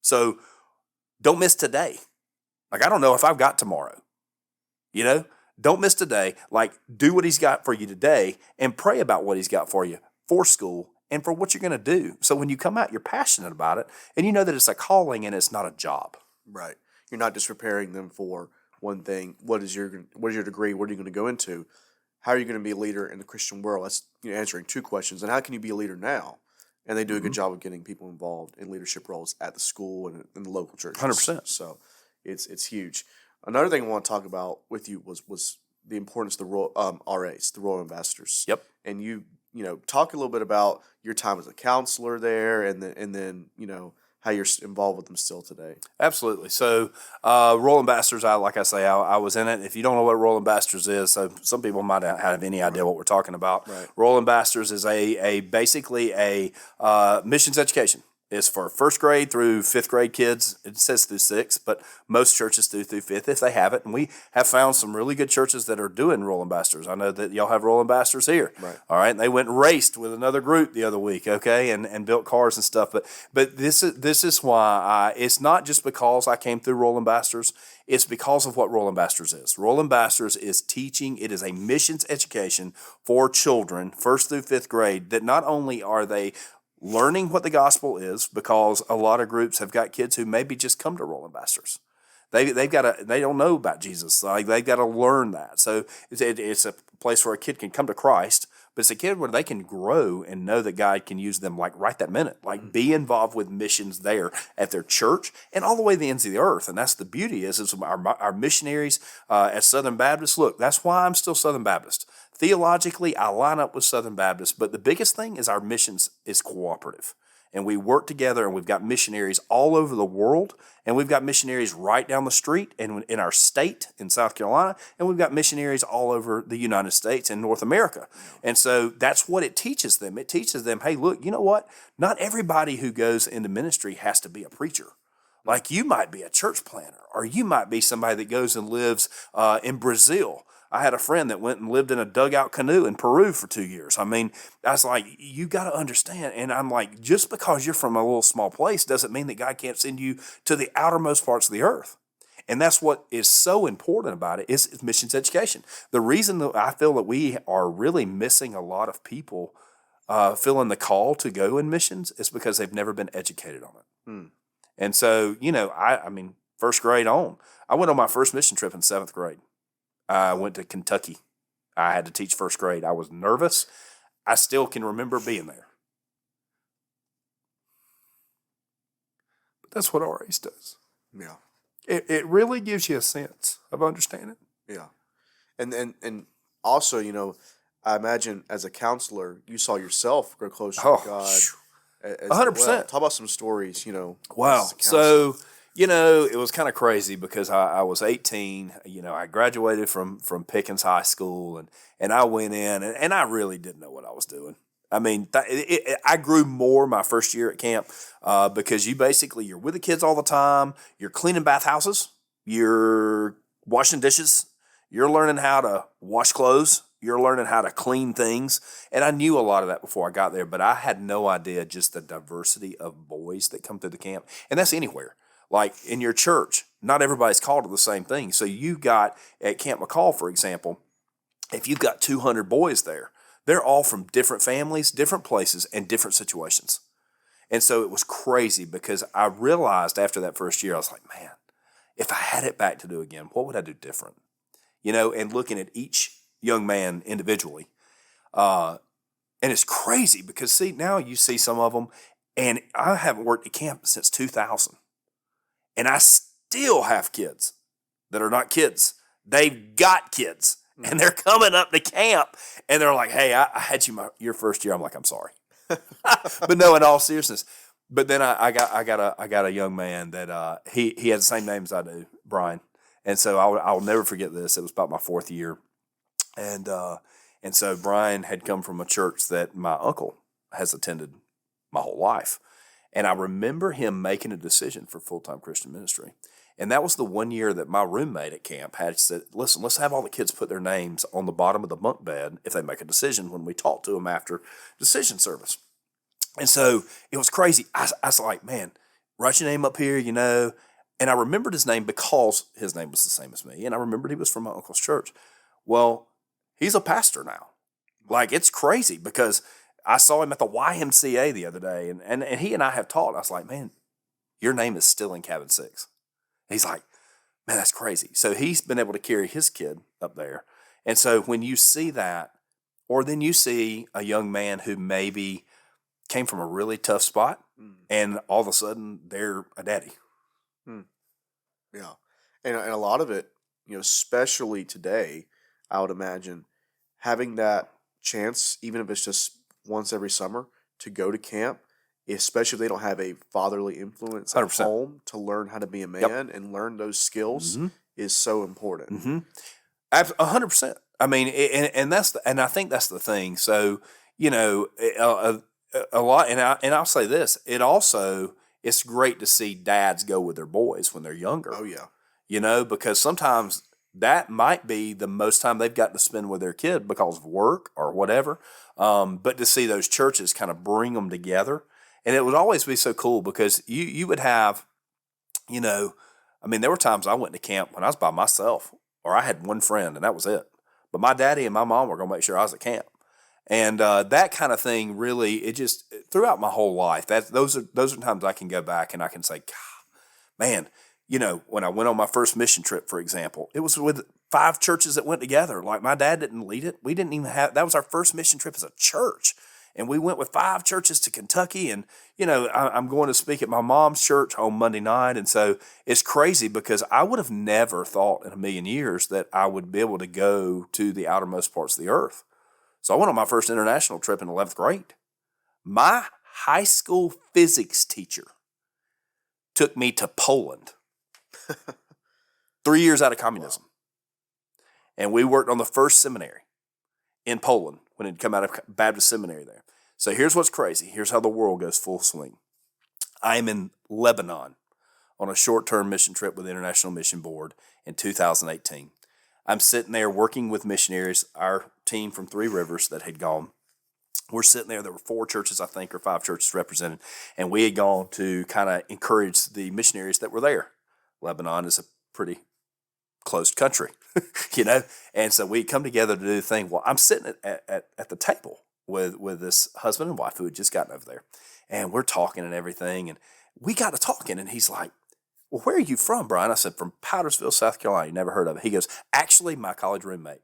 So don't miss today. Like, I don't know if I've got tomorrow, don't miss today. Like, do what he's got for you today and pray about what he's got for you for school and for what you're going to do. So when you come out, you're passionate about it and you know that it's a calling and it's not a job. Right. You're not just preparing them for one thing. What is your degree? What are you going to go into? How are you going to be a leader in the Christian world? That's answering 2 questions. And how can you be a leader now? And they do a good job of getting people involved in leadership roles at the school and in the local churches. 100%. So it's huge. Another thing I want to talk about with you was the importance of the RAs, the Royal Ambassadors. Yep. And you talk a little bit about your time as a counselor there, and then how you're involved with them still today. Absolutely. So Royal Ambassadors, I was in it. If you don't know what Royal Ambassadors is, so some people might not have any idea what we're talking about. Right. Royal Ambassadors is basically a missions education. It's for 1st grade through 5th grade kids. It says through 6th, but most churches do through 5th if they have it. And we have found some really good churches that are doing Royal Ambassadors. I know that y'all have Royal Ambassadors here. Right. All right. And they went and raced with another group the other week, okay, and built cars and stuff. But this is why it's not just because I came through Royal Ambassadors. It's because of what Royal Ambassadors is. Royal Ambassadors is teaching. It is a missions education for children, 1st through 5th grade, that not only are they learning what the gospel is, because a lot of groups have got kids who maybe just come to Royal Ambassadors. They don't know about Jesus. Like, they've got to learn that. So it's a place where a kid can come to Christ, but it's a kid where they can grow and know that God can use them like right that minute. Like, be involved with missions there at their church and all the way to the ends of the earth. And that's the beauty is our missionaries at Southern Baptist. Look, that's why I'm still Southern Baptist. Theologically, I line up with Southern Baptist, but the biggest thing is our missions is cooperative. And we work together, and we've got missionaries all over the world, and we've got missionaries right down the street and in our state in South Carolina, and we've got missionaries all over the United States and North America. And so that's what it teaches them. It teaches them, hey, look, you know what? Not everybody who goes into ministry has to be a preacher. Like, you might be a church planter, or you might be somebody that goes and lives in Brazil. I had a friend that went and lived in a dugout canoe in Peru for 2 years. I mean, I was like, you got to understand. And I'm like, just because you're from a little small place doesn't mean that God can't send you to the outermost parts of the earth. And that's what is so important about it is missions education. The reason that I feel that we are really missing a lot of people feeling the call to go in missions is because they've never been educated on it. And so, I mean, 1st grade on, I went on my first mission trip in 7th grade. I went to Kentucky. I had to teach 1st grade. I was nervous. I still can remember being there. But that's what RAs does. Yeah. It really gives you a sense of understanding. Yeah. And also, I imagine as a counselor, you saw yourself grow closer to God. 100%. Well. Talk about some stories, Wow. So, it was kind of crazy because I was 18. I graduated from Pickens High School, and I went in, and I really didn't know what I was doing. I mean, I grew more my first year at camp because you're with the kids all the time. You're cleaning bathhouses. You're washing dishes. You're learning how to wash clothes. You're learning how to clean things. And I knew a lot of that before I got there, but I had no idea just the diversity of boys that come through the camp. And that's anywhere. Like in your church, not everybody's called to the same thing. So you got at Camp McCall, for example, if you've got 200 boys there, they're all from different families, different places, and different situations. And so it was crazy because I realized after that first year, I was like, man, if I had it back to do again, what would I do different? And looking at each young man individually. And it's crazy because, see, now you see some of them, and I haven't worked at camp since 2000. And I still have kids that are not kids. They've got kids, and they're coming up to camp, and they're like, hey, I had you your first year. I'm like, I'm sorry. But no, in all seriousness. But then I got a young man that he had the same name as I do, Brian. And so I'll never forget this. It was about my fourth year. And so Brian had come from a church that my uncle has attended my whole life. And I remember him making a decision for full-time Christian ministry. And that was the one year that my roommate at camp had said, listen, let's have all the kids put their names on the bottom of the bunk bed if they make a decision when we talk to them after decision service. And so it was crazy. I was like, man, write your name up here, And I remembered his name because his name was the same as me. And I remembered he was from my uncle's church. Well, he's a pastor now. Like, it's crazy because I saw him at the YMCA the other day, and he and I have talked. I was like, man, your name is still in cabin 6. He's like, man, that's crazy. So he's been able to carry his kid up there. And so when you see that, or then you see a young man who maybe came from a really tough spot, and all of a sudden they're a daddy. Yeah. And a lot of it, especially today, I would imagine having that chance, even if it's just once every summer, to go to camp, especially if they don't have a fatherly influence at 100%. home to learn how to be a man and learn those skills is so important. 100%. I mean, and I think that's the thing. So, a lot, and I'll say this, it's great to see dads go with their boys when they're younger. Oh yeah. Because sometimes that might be the most time they've got to spend with their kid because of work or whatever. But to see those churches kind of bring them together, and it would always be so cool because you would have, there were times I went to camp when I was by myself, or I had one friend and that was it. But my daddy and my mom were going to make sure I was at camp. And that kind of thing really, it just, throughout my whole life, those are times I can go back and I can say, God, man, when I went on my first mission trip, for example, it was with 5 churches that went together. Like, my dad didn't lead it. We didn't even that was our first mission trip as a church. And we went with 5 churches to Kentucky. And, I'm going to speak at my mom's church on Monday night. And so it's crazy because I would have never thought in a million years that I would be able to go to the outermost parts of the earth. So I went on my first international trip in 11th grade. My high school physics teacher took me to Poland. 3 years out of communism. Wow. And we worked on the first seminary in Poland when it come out of Baptist seminary there. So here's what's crazy. Here's how the world goes full swing. I am in Lebanon on a short-term mission trip with the International Mission Board in 2018. I'm sitting there working with missionaries, our team from Three Rivers that had gone. We're sitting there. There were 4 churches, I think, or 5 churches represented. And we had gone to kind of encourage the missionaries that were there. Lebanon is a pretty closed country, And so we come together to do the thing. Well, I'm sitting at the table with this husband and wife who had just gotten over there. And we're talking and everything. And we got to talking. And he's like, well, where are you from, Brian? I said, from Powdersville, South Carolina. You never heard of it. He goes, actually, my college roommate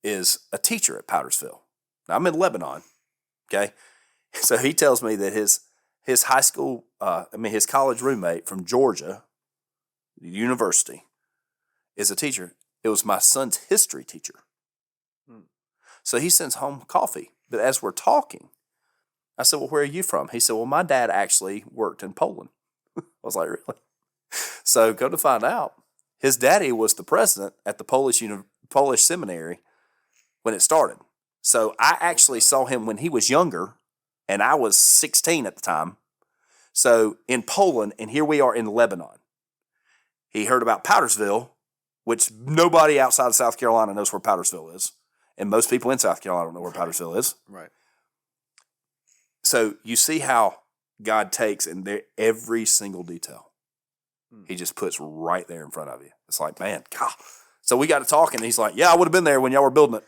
is a teacher at Powdersville. Now, I'm in Lebanon, okay? So he tells me that his high school, his college roommate from Georgia University is a teacher. It was my son's history teacher. So he sends home coffee. But as we're talking, I said, well, where are you from? He said, well, my dad actually worked in Poland. I was like, really? So go to find out, his daddy was the president at the Polish seminary when it started. So I actually saw him when he was younger, and I was 16 at the time. So in Poland, and here we are in Lebanon. He heard about Powdersville, which nobody outside of South Carolina knows where Powdersville is. and most people in South Carolina don't know where Pottersville is. Right. So you see how God takes in there every single detail. He just puts right there in front of you. It's like, man, God. So we got to talking, and he's like, yeah, I would have been there when y'all were building it.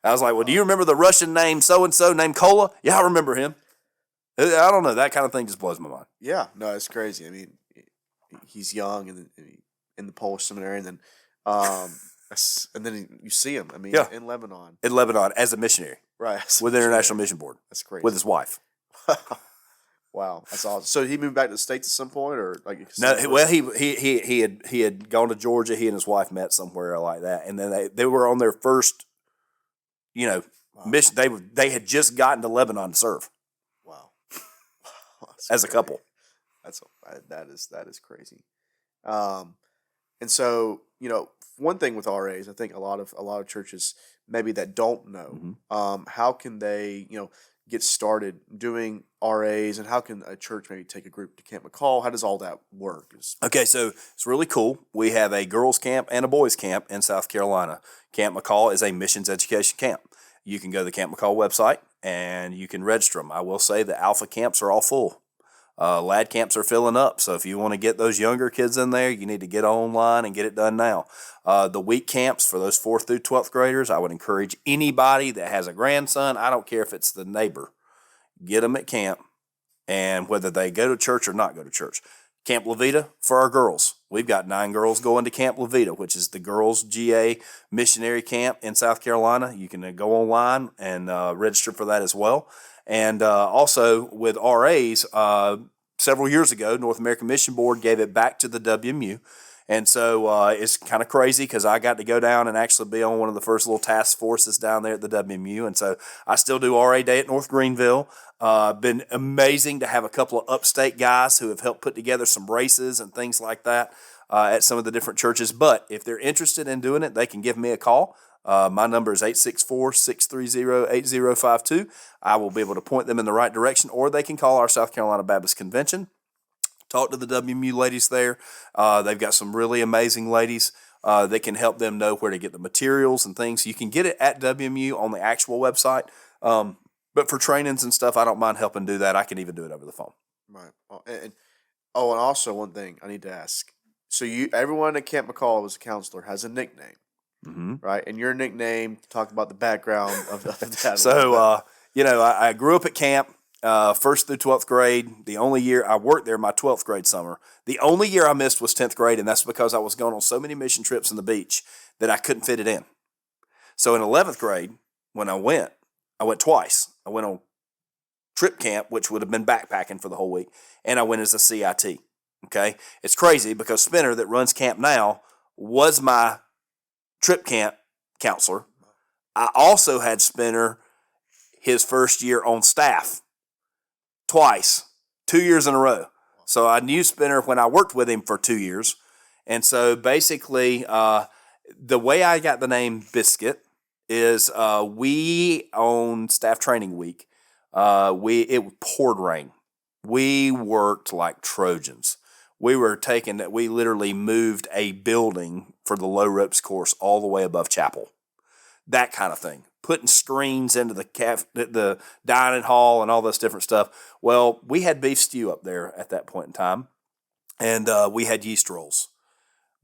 I was like, well, do you remember the Russian name so-and-so named Kola? Yeah, I remember him. I don't know. That kind of thing just blows my mind. Yeah, no, it's crazy. I mean, he's young and in the Polish seminary, and then you see him. I mean, in Lebanon. In Lebanon as a missionary, right? With the International Mission Board. That's crazy. With his wife. Wow, that's awesome. So he moved back to the States at some point, or like no? Well, he had gone to Georgia. He and his wife met somewhere like that, and then they were on their first, mission. They had just gotten to Lebanon to serve. Wow, as a couple. That is crazy. And so one thing with RAs, I think a lot of churches maybe that don't know, how can they get started doing RAs, and how can a church maybe take a group to Camp McCall? How does all that work? Okay, so it's really cool. We have a girls' camp and a boys' camp in South Carolina. Camp McCall is a missions education camp. You can go to the Camp McCall website and you can register them. I will say the alpha camps are all full. Lad camps are filling up, so if you want to get those younger kids in there, you need to get online and get it done now. The week camps for those 4th through 12th graders, I would encourage anybody that has a grandson, I don't care if it's the neighbor, get them at camp, and whether they go to church or not go to church. Camp Levita for our girls. We've got 9 girls going to Camp Levita, which is the girls' GA missionary camp in South Carolina. You can go online and register for that as well. And also with RAs, several years ago, North American Mission Board gave it back to the WMU. And so it's kind of crazy because I got to go down and actually be on one of the first little task forces down there at the WMU. And so I still do RA Day at North Greenville. Been amazing to have a couple of upstate guys who have helped put together some races and things like that at some of the different churches. But if they're interested in doing it, they can give me a call. My number is 864-630-8052. I will be able to point them in the right direction, or they can call our South Carolina Baptist Convention. Talk to the WMU ladies there. They've got some really amazing ladies that can help them know where to get the materials and things. You can get it at WMU on the actual website. But for trainings and stuff, I don't mind helping do that. I can even do it over the phone. Right. And also one thing I need to ask. So everyone at Camp McCall as a counselor has a nickname. Mm-hmm. Right, and your nickname, talk about the background of that. So, I grew up at camp, 1st through 12th grade. The only year I worked there, my 12th grade summer. The only year I missed was 10th grade, and that's because I was going on so many mission trips on the beach that I couldn't fit it in. So in 11th grade, when I went twice. I went on trip camp, which would have been backpacking for the whole week, and I went as a CIT. Okay, it's crazy because Spinner, that runs camp now, was my trip camp counselor. I also had Spinner his first year on staff twice, 2 years in a row. So I knew Spinner when I worked with him for 2 years. And so basically, the way I got the name Biscuit is we on staff training week, it poured rain. We worked like Trojans. We literally moved a building for the low ropes course all the way above chapel. That kind of thing. Putting screens into the dining hall and all this different stuff. Well, we had beef stew up there at that point in time, and we had yeast rolls.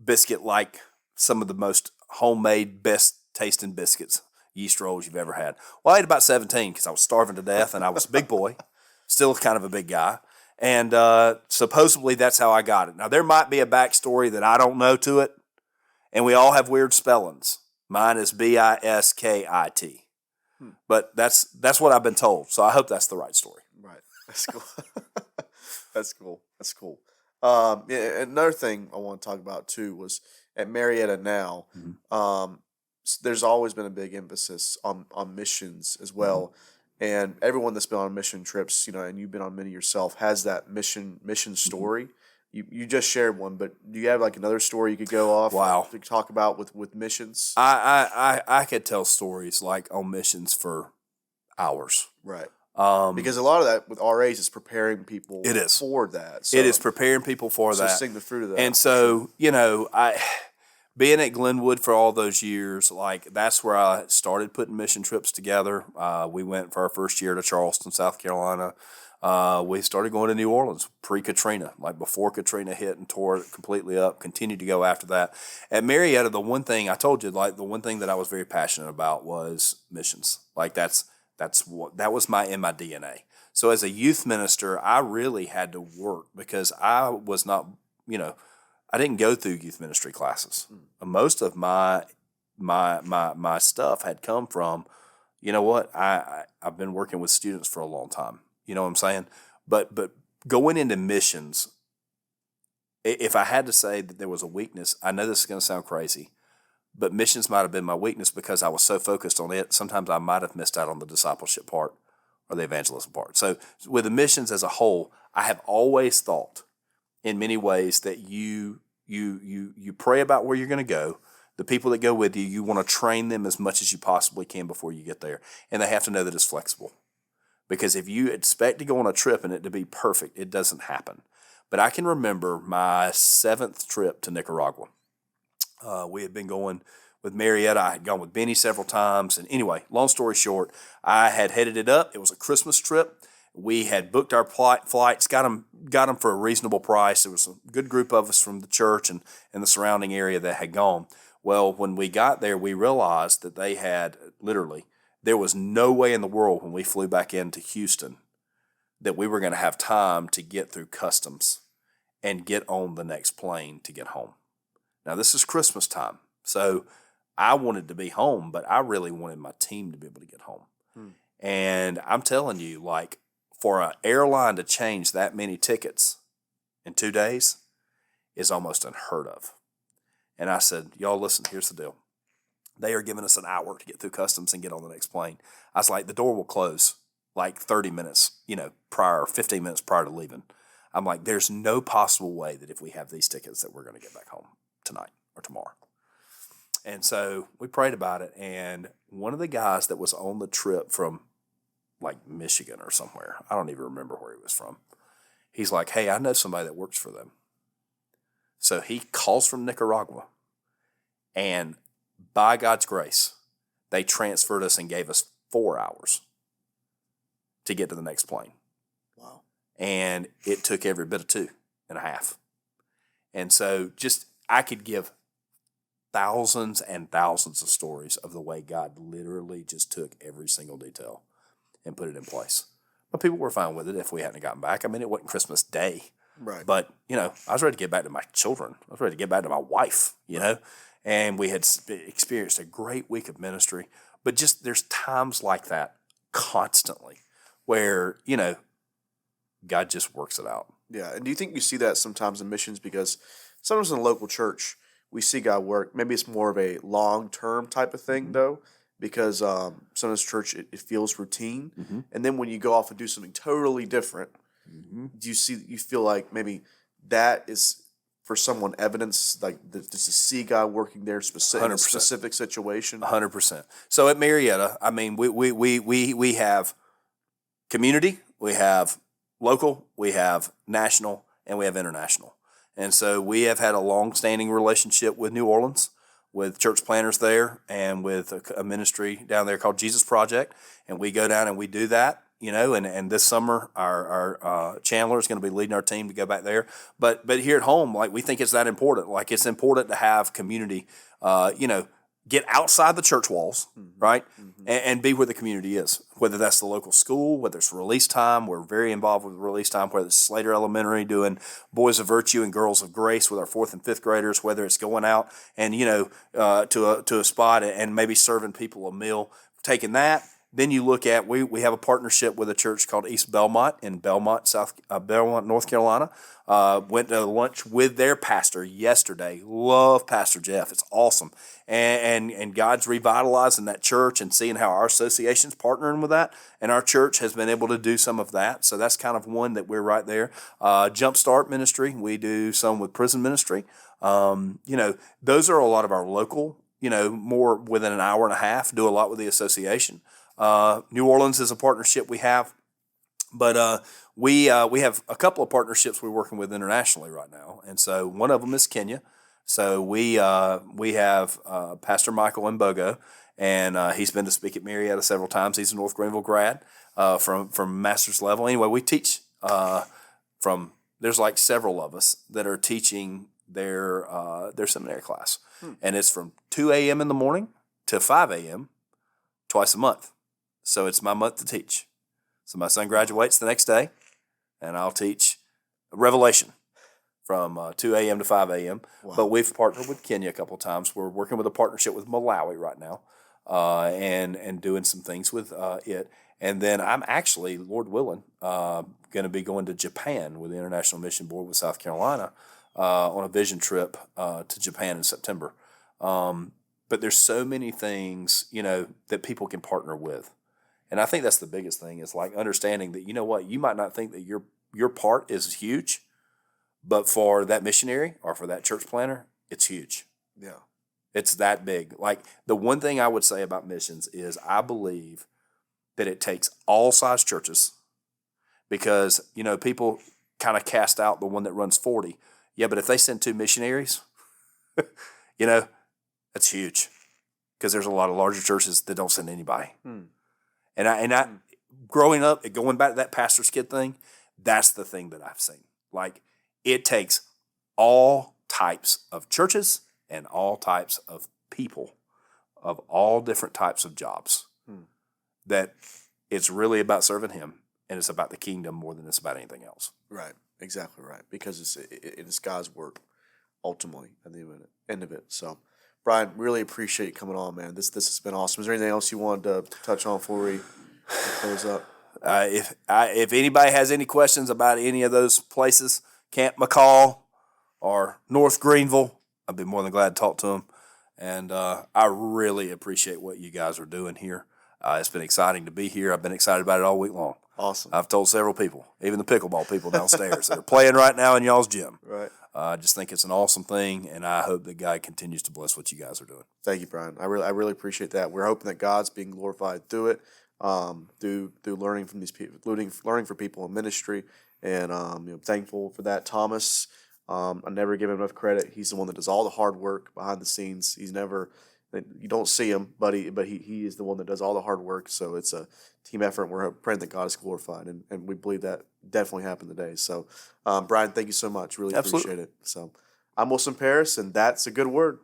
Biscuit, like some of the most homemade, best tasting biscuits, yeast rolls you've ever had. Well, I ate about 17 because I was starving to death, and I was a big boy, still kind of a big guy. And supposedly that's how I got it. Now, there might be a backstory that I don't know to it, and we all have weird spellings. Mine is Biskit. But that's what I've been told, so I hope that's the right story. Right. That's cool. That's cool. Another thing I want to talk about, too, was at Marietta now, there's always been a big emphasis on missions as well. Mm-hmm. And everyone that's been on mission trips, and you've been on many yourself, has that mission story. Mm-hmm. You just shared one, but do you have like another story you could go off to talk about with missions? I could tell stories like on missions for hours. Right. Because a lot of that with RAs is preparing people for that. So, it is preparing people for that. So sing the fruit of that. And so, being at Glenwood for all those years, like that's where I started putting mission trips together. We went for our first year to Charleston, South Carolina. We started going to New Orleans pre-Katrina, like before Katrina hit and tore it completely up, continued to go after that. At Marietta, the one thing I told you, like the one thing that I was very passionate about was missions. Like that was in my DNA. So as a youth minister, I really had to work because I was not, I didn't go through youth ministry classes. Most of my stuff had come from, I've been working with students for a long time. You know what I'm saying? But going into missions, if I had to say that there was a weakness, I know this is going to sound crazy, but missions might have been my weakness because I was so focused on it. Sometimes I might have missed out on the discipleship part or the evangelism part. So with the missions as a whole, I have always thought in many ways that you pray about where you're going to go. The people that go with you, you want to train them as much as you possibly can before you get there. And they have to know that it's flexible. Because if you expect to go on a trip and it to be perfect, it doesn't happen. But I can remember my 7th trip to Nicaragua. We had been going with Marietta. I had gone with Benny several times. And anyway, long story short, I had headed it up. It was a Christmas trip. We had booked our flights, got them for a reasonable price. There was a good group of us from the church and the surrounding area that had gone. Well, when we got there, we realized that they had literally, there was no way in the world when we flew back into Houston that we were going to have time to get through customs and get on the next plane to get home. Now, this is Christmas time, so I wanted to be home, but I really wanted my team to be able to get home. And I'm telling you, like, for an airline to change that many tickets in 2 days is almost unheard of. And I said, y'all, listen, here's the deal. They are giving us an hour to get through customs and get on the next plane. I was like, the door will close like 30 minutes, 15 minutes prior to leaving. I'm like, there's no possible way that if we have these tickets that we're going to get back home tonight or tomorrow. And so we prayed about it. And one of the guys that was on the trip from like Michigan or somewhere, I don't even remember where he was from. He's like, hey, I know somebody that works for them. So he calls from Nicaragua, and by God's grace, they transferred us and gave us 4 hours to get to the next plane. Wow. And it took every bit of 2.5. And so I could give thousands and thousands of stories of the way God literally just took every single detail and put it in place. But people were fine with it if we hadn't gotten back. I mean, it wasn't Christmas Day. Right. But, I was ready to get back to my children. I was ready to get back to my wife, And we had experienced a great week of ministry. But just there's times like that constantly where, God just works it out. Yeah. And do you think you see that sometimes in missions? Because sometimes in the local church, we see God work. Maybe it's more of a long-term type of thing, though, because sometimes church, it feels routine. Mm-hmm. And then when you go off and do something totally different, do you feel like maybe that is for someone evidence, like just to see God working there in a specific situation? 100%. So at Marietta, I mean, we have community, we have local, we have national, and we have international. And so we have had a long-standing relationship with New Orleans, with church planters there, and with a ministry down there called Jesus Project. And we go down and we do that. And this summer our Chandler is going to be leading our team to go back there. But here at home, like we think it's that important. Like it's important to have community, get outside the church walls, right? And be where the community is, whether that's the local school, whether it's release time. We're very involved with release time, whether it's Slater Elementary doing Boys of Virtue and Girls of Grace with our 4th and 5th graders, whether it's going out and, to a spot and maybe serving people a meal, taking that. Then you look at, we have a partnership with a church called East Belmont in Belmont, North Carolina. Went to lunch with their pastor yesterday. Love Pastor Jeff. It's awesome. And God's revitalizing that church and seeing how our association's partnering with that. And our church has been able to do some of that. So that's kind of one that we're right there. Jumpstart Ministry. We do some with prison ministry. Those are a lot of our local, more within an hour and a half, do a lot with the association. New Orleans is a partnership we have, but we have a couple of partnerships we're working with internationally right now. And so one of them is Kenya. So we have Pastor Michael Mbogo, and he's been to speak at Marietta several times. He's a North Greenville grad from master's level. Anyway, we teach there's like several of us that are teaching their seminary class, and it's from 2 a.m. in the morning to 5 a.m. twice a month. So it's my month to teach. So my son graduates the next day, and I'll teach Revelation from 2 a.m. to 5 a.m. Wow. But we've partnered with Kenya a couple of times. We're working with a partnership with Malawi right now, and doing some things with it. And then I'm actually, Lord willing, going to be going to Japan with the International Mission Board with South Carolina on a vision trip to Japan in September. But there's so many things, that people can partner with. And I think that's the biggest thing is like understanding that, you might not think that your part is huge, but for that missionary or for that church planner, it's huge. Yeah. It's that big. Like the one thing I would say about missions is I believe that it takes all size churches because, people kind of cast out the one that runs 40. Yeah, but if they send 2 missionaries, that's huge because there's a lot of larger churches that don't send anybody. And I growing up, going back to that pastor's kid thing, that's the thing that I've seen. Like, it takes all types of churches and all types of people of all different types of jobs. That it's really about serving Him, and it's about the kingdom more than it's about anything else. Right, exactly right. Because it's God's work ultimately at the end of it. So, Brian, really appreciate you coming on, man. This has been awesome. Is there anything else you wanted to touch on before we close up? If anybody has any questions about any of those places, Camp McCall or North Greenville, I'd be more than glad to talk to them. And I really appreciate what you guys are doing here. It's been exciting to be here. I've been excited about it all week long. Awesome. I've told several people, even the pickleball people downstairs that are playing right now in y'all's gym. Right. I just think it's an awesome thing, and I hope that God continues to bless what you guys are doing. Thank you, Brian. I really appreciate that. We're hoping that God's being glorified through it, through learning from these people, learning for people in ministry, and thankful for that. Thomas, I never give him enough credit. He's the one that does all the hard work behind the scenes. He's never. You don't see him, but he is the one that does all the hard work. So it's a team effort, and we're praying that God is glorified, and we believe that definitely happened today. So, Brian, thank you so much. Really appreciate it. So, I'm Wilson Paris, and that's a good word.